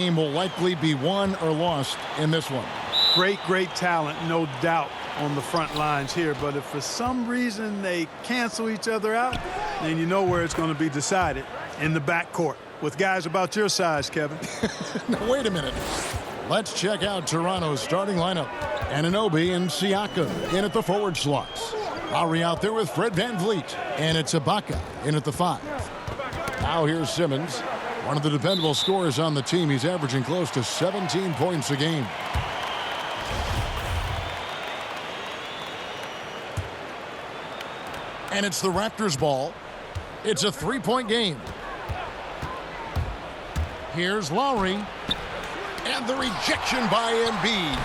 Game will likely be won or lost in this one. Great talent, no doubt, on the front lines here. But if for some reason they cancel each other out, then you know where it's going to be decided, in the backcourt with guys about your size, Kevin. Now, wait a minute. Let's check out Toronto's starting lineup. Anunoby and Siakam in at the forward slots. Lowry out there with Fred VanVleet. And it's Ibaka in at the 5. Now here's Simmons. One of the dependable scorers on the team. He's averaging close to 17 points a game. And it's the Raptors ball. It's a 3-point game. Here's Lowry. And the rejection by Embiid.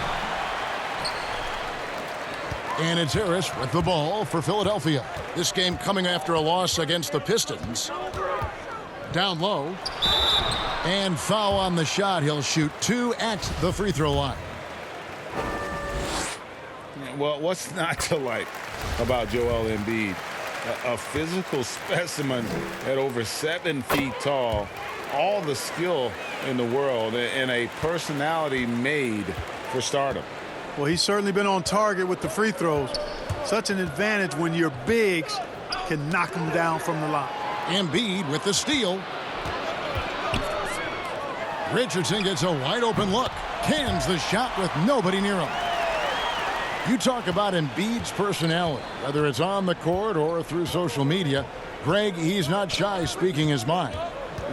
And it's Harris with the ball for Philadelphia. This game coming after a loss against the Pistons. Down low. And foul on the shot. He'll shoot 2 at the free throw line. Well, what's not to like about Joel Embiid? A physical specimen at over 7 feet tall. All the skill in the world and a personality made for stardom. Well, he's certainly been on target with the free throws. Such an advantage when your bigs can knock them down from the line. Embiid with the steal. Richardson gets a wide open look. Cans the shot with nobody near him. You talk about Embiid's personality, whether it's on the court or through social media. Greg, he's not shy speaking his mind.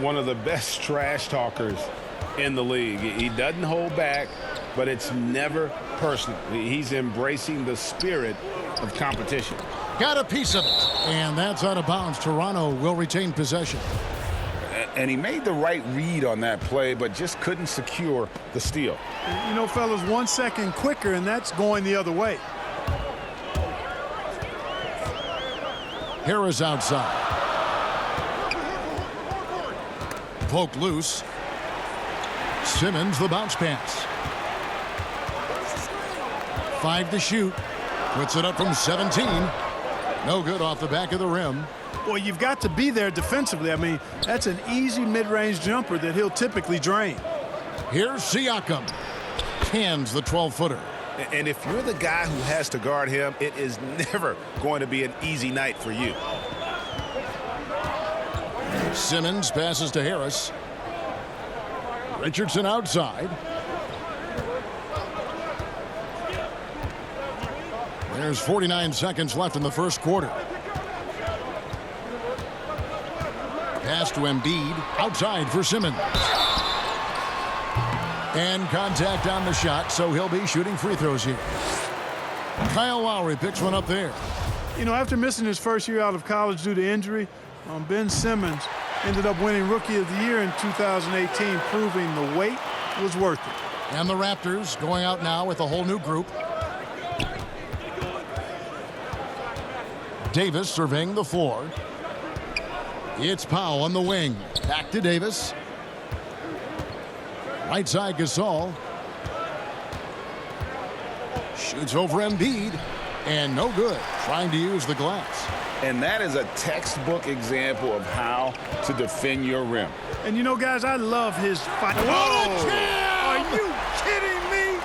One of the best trash talkers in the league. He doesn't hold back, but it's never personal. He's embracing the spirit of competition. Got a piece of it, and that's out of bounds. Toronto will retain possession. And he made the right read on that play, but just couldn't secure the steal. You know, fellas, 1 second quicker, and that's going the other way. Harris outside. Poked loose. Simmons the bounce pass. 5 to shoot. Puts it up from 17. No good off the back of the rim. Well, you've got to be there defensively. I mean, that's an easy mid-range jumper that he'll typically drain. Here's Siakam. Cans the 12-footer. And if you're the guy who has to guard him, it is never going to be an easy night for you. Simmons passes to Harris. Richardson outside. There's 49 seconds left in the first quarter. Pass to Embiid. Outside for Simmons. And contact on the shot, so he'll be shooting free throws here. Kyle Lowry picks one up there. You know, after missing his first year out of college due to injury, Ben Simmons ended up winning Rookie of the Year in 2018, proving the wait was worth it. And the Raptors going out now with a whole new group. Davis surveying the floor. It's Powell on the wing. Back to Davis. Right side Gasol. Shoots over Embiid. And no good. Trying to use the glass. And that is a textbook example of how to defend your rim. And you know, guys, I love his fight. Are you kidding me?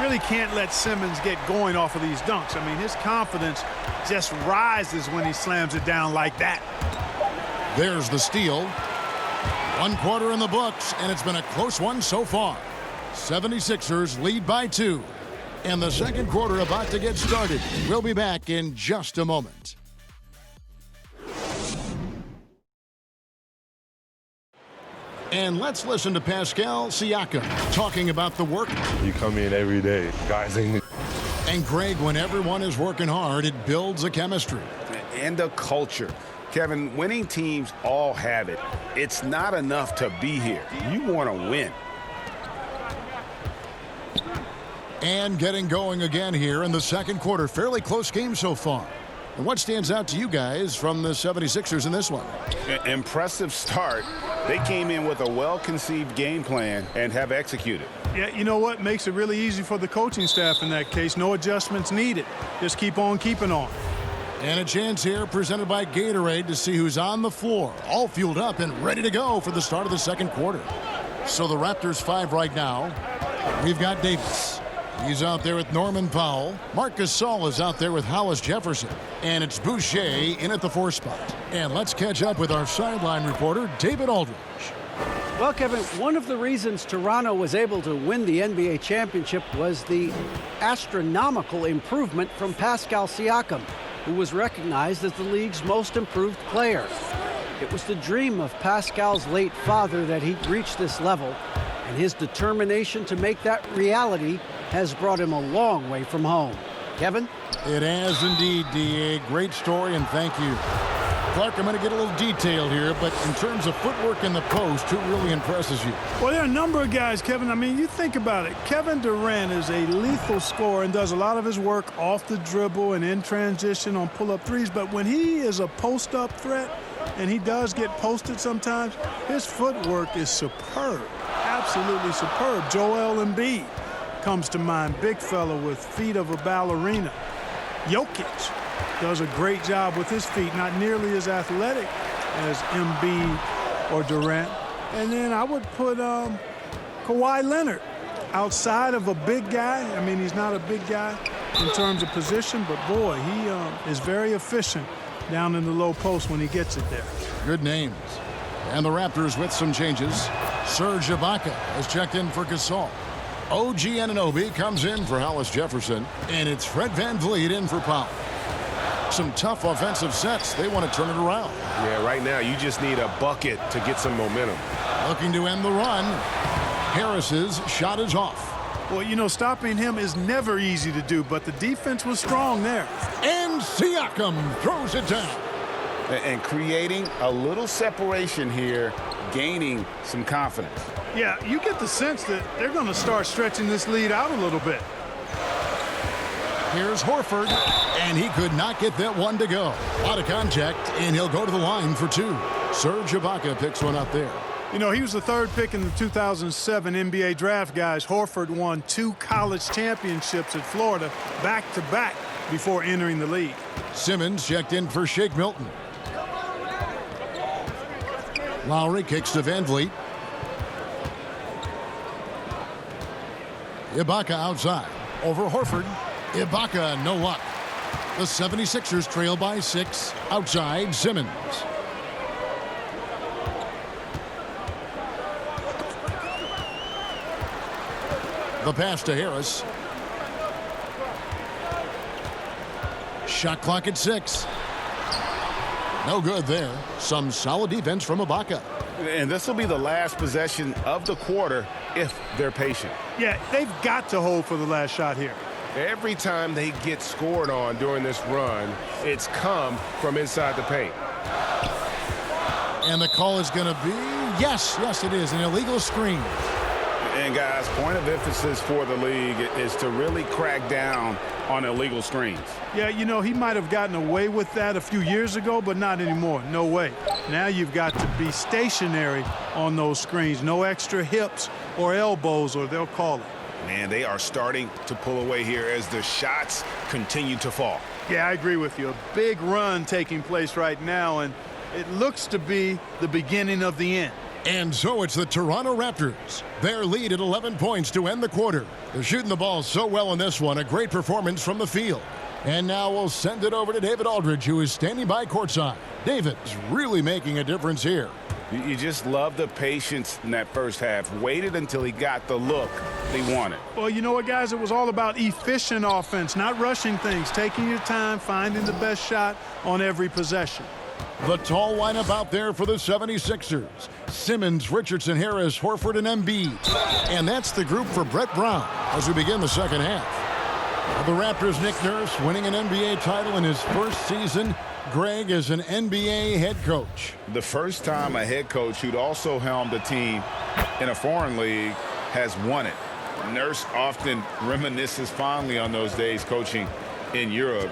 Really can't let Simmons get going off of these dunks. I mean, his confidence just rises when he slams it down like that. There's the steal. 1 quarter in the books, and it's been a close one so far. 76ers lead by 2. And the second quarter about to get started. We'll be back in just a moment. And let's listen to Pascal Siakam talking about the work. You come in every day, guys. And Greg, when everyone is working hard, it builds a chemistry. And a culture. Kevin, winning teams all have it. It's not enough to be here. You want to win. And getting going again here in the second quarter. Fairly close game so far. And what stands out to you guys from the 76ers in this one? Impressive start. They came in with a well-conceived game plan and have executed. Yeah, you know what? Makes it really easy for the coaching staff in that case. No adjustments needed. Just keep on keeping on. And a chance here presented by Gatorade to see who's on the floor, all fueled up and ready to go for the start of the second quarter. So the Raptors 5 right now. We've got Davis. He's out there with Norman Powell. Marc Gasol is out there with Hollis Jefferson. And it's Boucher in at the 4 spot. And let's catch up with our sideline reporter, David Aldridge. Well, Kevin, one of the reasons Toronto was able to win the NBA championship was the astronomical improvement from Pascal Siakam, who was recognized as the league's most improved player. It was the dream of Pascal's late father that he'd reach this level, and his determination to make that reality has brought him a long way from home. Kevin? It has indeed, D.A. Great story, and thank you. Clark, I'm going to get a little detailed here, but in terms of footwork in the post, who really impresses you? Well, there are a number of guys, Kevin. I mean, you think about it. Kevin Durant is a lethal scorer and does a lot of his work off the dribble and in transition on pull-up threes. But when he is a post-up threat, and he does get posted sometimes, his footwork is superb, absolutely superb. Joel Embiid comes to mind, big fella with feet of a ballerina. Jokic does a great job with his feet, not nearly as athletic as Embiid or Durant. And then I would put Kawhi Leonard outside of a big guy. I mean, he's not a big guy in terms of position, but boy, he is very efficient down in the low post when he gets it there. Good names. And the Raptors with some changes. Serge Ibaka has checked in for Gasol. OG Anunoby comes in for Hollis Jefferson. And it's Fred VanVleet in for Powell. Some tough offensive sets. They want to turn it around. Yeah, right now you just need a bucket to get some momentum. Looking to end the run. Harris's shot is off. Well, you know, stopping him is never easy to do, but the defense was strong there. And Siakam throws it down. And creating a little separation here, gaining some confidence. Yeah, you get the sense that they're going to start stretching this lead out a little bit. Here's Horford, and he could not get that one to go. Out of contact, and he'll go to the line for 2. Serge Ibaka picks one up there. You know, he was the 3rd pick in the 2007 NBA draft, guys. Horford won 2 college championships at Florida back-to-back before entering the league. Simmons checked in for Shake Milton. Lowry kicks to VanVleet. Ibaka outside. Over Horford. Ibaka, no luck. The 76ers trail by 6. Outside, Simmons. The pass to Harris. Shot clock at 6. No good there. Some solid defense from Ibaka. And this will be the last possession of the quarter if they're patient. Yeah, they've got to hold for the last shot here. Every time they get scored on during this run, it's come from inside the paint. And the call is going to be, yes, it is, an illegal screen. And guys, point of emphasis for the league is to really crack down on illegal screens. Yeah, you know, he might have gotten away with that a few years ago, but not anymore. No way. Now you've got to be stationary on those screens. No extra hips or elbows, or they'll call it. Man, they are starting to pull away here as the shots continue to fall. Yeah, I agree with you. A big run taking place right now, and it looks to be the beginning of the end. And so it's the Toronto Raptors. Their lead at 11 points to end the quarter. They're shooting the ball so well in this one. A great performance from the field. And now we'll send it over to David Aldridge, who is standing by courtside. David's really making a difference here. You just love the patience in that first half. Waited until he got the look they wanted. Well, you know what, guys? It was all about efficient offense, not rushing things, taking your time, finding the best shot on every possession. The tall lineup out there for the 76ers. Simmons, Richardson, Harris, Horford, and Embiid. And that's the group for Brett Brown as we begin the second half. The Raptors' Nick Nurse winning an NBA title in his first season. Greg is an NBA head coach. The first time a head coach who'd also helmed a team in a foreign league has won it. Nurse often reminisces fondly on those days coaching in Europe.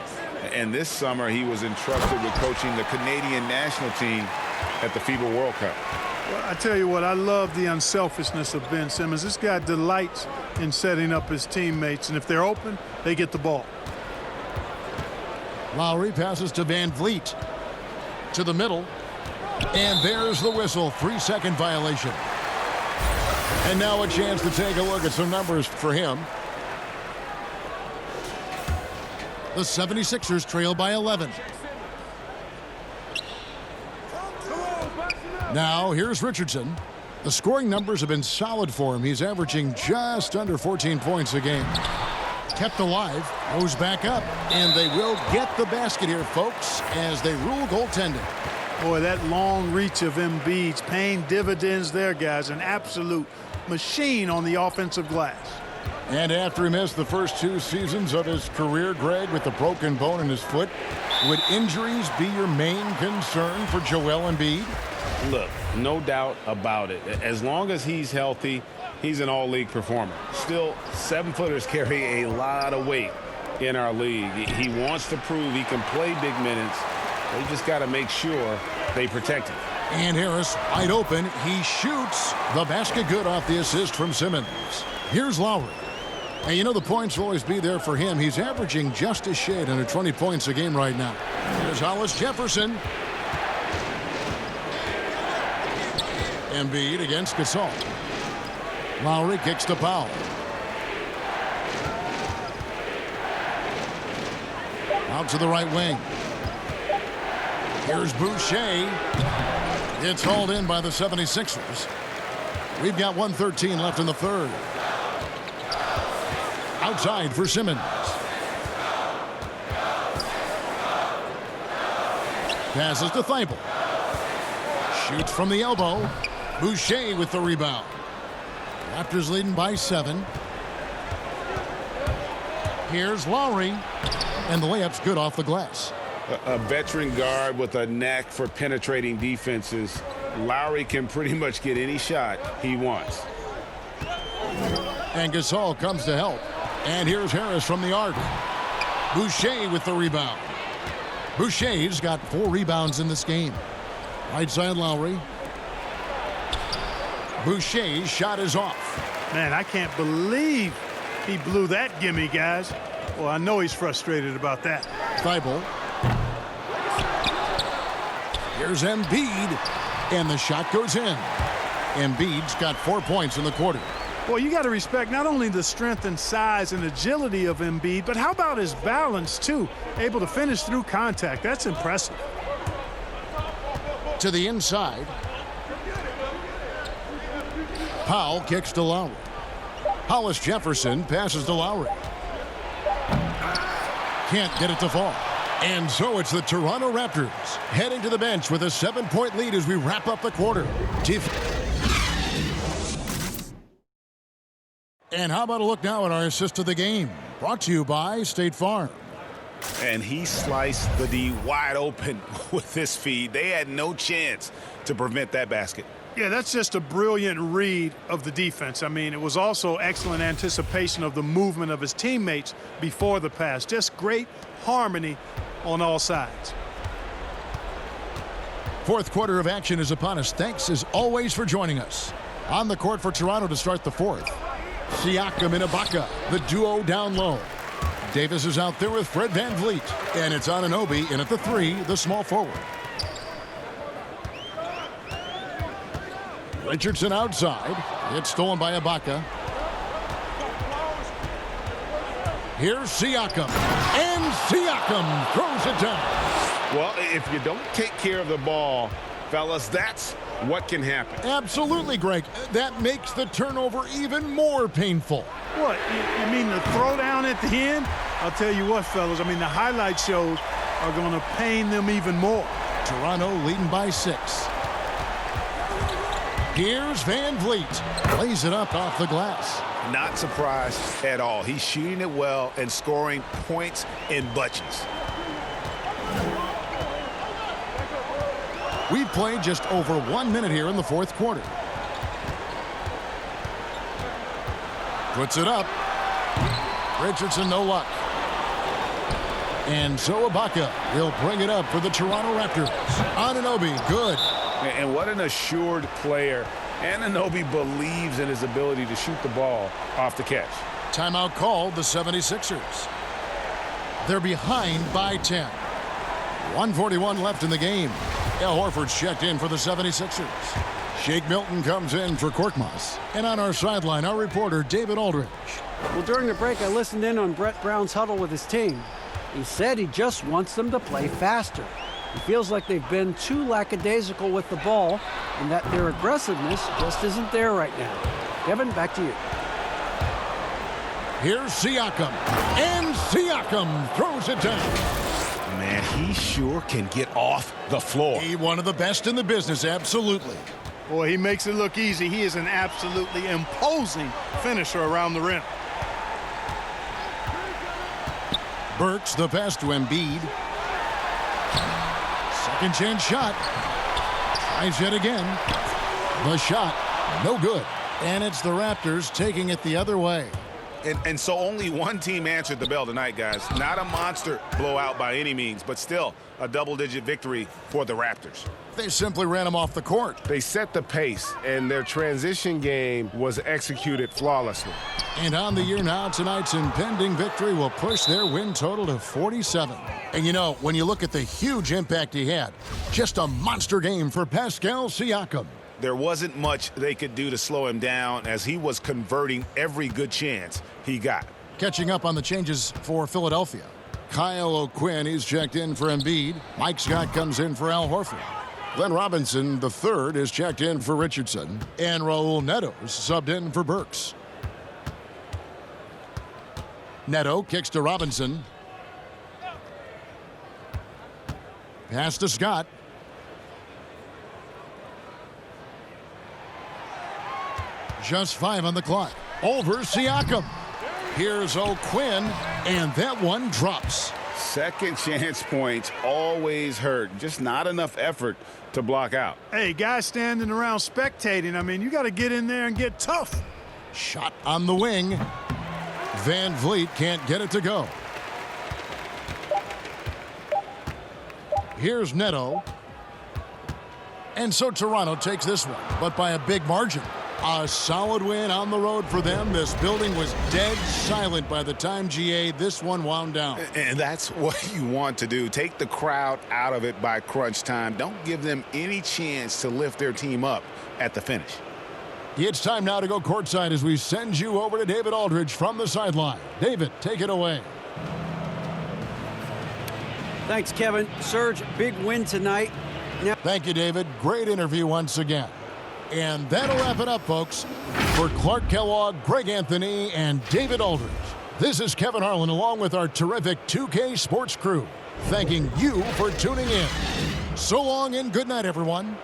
And this summer, he was entrusted with coaching the Canadian national team at the FIBA World Cup. Well, I tell you what, I love the unselfishness of Ben Simmons. This guy delights in setting up his teammates, and if they're open, they get the ball. Lowry passes to Van Vliet. To the middle. And there's the whistle. 3-second violation. And now a chance to take a look at some numbers for him. The 76ers trail by 11. Now here's Richardson. The scoring numbers have been solid for him. He's averaging just under 14 points a game. Kept alive, goes back up, and they will get the basket here, folks, as they rule goaltending. Boy, that long reach of Embiid's paying dividends there, guys. An absolute machine on the offensive glass. And after he missed the first 2 seasons of his career, Greg, with a broken bone in his foot, would injuries be your main concern for Joel Embiid? Look, no doubt about it. As long as he's healthy, he's an all-league performer. Still, 7-footers carry a lot of weight in our league. He wants to prove he can play big minutes. They just got to make sure they protect him. And Harris wide open. He shoots the basket good off the assist from Simmons. Here's Lowry. And you know the points will always be there for him. He's averaging just a shade under 20 points a game right now. Here's Hollis Jefferson. Embiid against Gasol. Lowry kicks to Powell. Out to the right wing. Here's Boucher. It's hauled in by the 76ers. We've got 1:13 left in the third. Outside for Simmons. Passes to Thibault. Shoots from the elbow. Boucher with the rebound. Raptors leading by 7. Here's Lowry. And the layup's good off the glass. A veteran guard with a knack for penetrating defenses. Lowry can pretty much get any shot he wants. And Gasol comes to help. And here's Harris from the arc. Boucher with the rebound. Boucher's got 4 rebounds in this game. Right side Lowry. Boucher's shot is off. Man, I can't believe he blew that gimme, guys. Well, I know he's frustrated about that. Thibault. Here's Embiid. And the shot goes in. Embiid's got 4 points in the quarter. Well, you got to respect not only the strength and size and agility of Embiid, but how about his balance, too? Able to finish through contact. That's impressive. To the inside. Powell kicks to Lowry. Hollis Jefferson passes to Lowry. Can't get it to fall. And so it's the Toronto Raptors heading to the bench with a 7-point lead as we wrap up the quarter. And how about a look now at our assist of the game? Brought to you by State Farm. And he sliced the D wide open with his feed. They had no chance to prevent that basket. Yeah, that's just a brilliant read of the defense. I mean, it was also excellent anticipation of the movement of his teammates before the pass. Just great harmony on all sides. Fourth quarter of action is upon us. Thanks as always for joining us. On the court for Toronto to start the fourth. Siakam and Ibaka, the duo down low. Davis is out there with Fred Van Vliet. And it's Anunoby in at the 3, the small forward. Richardson outside. It's stolen by Ibaka. Here's Siakam. And Siakam throws it down. Well, if you don't take care of the ball, fellas, that's what can happen. Absolutely, Greg. That makes the turnover even more painful. What, you mean the throwdown at the end? I'll tell you what, fellas, I mean, the highlight shows are going to pain them even more. Toronto leading by 6. Here's Van Vliet. Lays it up off the glass. Not surprised at all. He's shooting it well and scoring points in bunches. We've played just over 1 minute here in the fourth quarter. Puts it up. Richardson, no luck. And so Ibaka will bring it up for the Toronto Raptors. Anunoby, good. And what an assured player. Anunoby believes in his ability to shoot the ball off the catch. Timeout called, the 76ers. They're behind by 10. 1:41 left in the game. Al Horford's checked in for the 76ers. Shake Milton comes in for Korkmaz. And on our sideline, our reporter, David Aldridge. Well, during the break, I listened in on Brett Brown's huddle with his team. He said he just wants them to play faster. He feels like they've been too lackadaisical with the ball and that their aggressiveness just isn't there right now. Kevin, back to you. Here's Siakam. And Siakam throws it down. Man, he sure can get off the floor. He one of the best in the business, absolutely. Boy, he makes it look easy. He is an absolutely imposing finisher around the rim. Burks the pass to Embiid. Second chance shot. Tries yet again. The shot, no good. And it's the Raptors taking it the other way. And so only one team answered the bell tonight, guys. Not a monster blowout by any means, but still a double-digit victory for the Raptors. They simply ran him off the court. They set the pace, and their transition game was executed flawlessly. And on the year now, tonight's impending victory will push their win total to 47. And you know, when you look at the huge impact he had, just a monster game for Pascal Siakam. There wasn't much they could do to slow him down as he was converting every good chance he got. Catching up on the changes for Philadelphia. Kyle O'Quinn, he's checked in for Embiid. Mike Scott comes in for Al Horford. Glenn Robinson, the third, is checked in for Richardson. And Raul Neto's subbed in for Burks. Neto kicks to Robinson. Pass to Scott. Just 5 on the clock. Over Siakam. Here's O'Quinn, and that one drops. Second chance points always hurt. Just not enough effort to block out. Hey, guys standing around spectating, I mean, you got to get in there and get tough. Shot on the wing. Van Vliet can't get it to go. Here's Neto. And so Toronto takes this one, but by a big margin. A solid win on the road for them. This building was dead silent by the time, GA, this one wound down. And that's what you want to do. Take the crowd out of it by crunch time. Don't give them any chance to lift their team up at the finish. It's time now to go courtside as we send you over to David Aldridge from the sideline. David, take it away. Thanks, Kevin. Serge, big win tonight. Now, thank you, David. Great interview once again. And that'll wrap it up, folks. For Clark Kellogg, Greg Anthony, and David Aldridge, this is Kevin Harlan along with our terrific 2K Sports crew, thanking you for tuning in. So long and good night, everyone.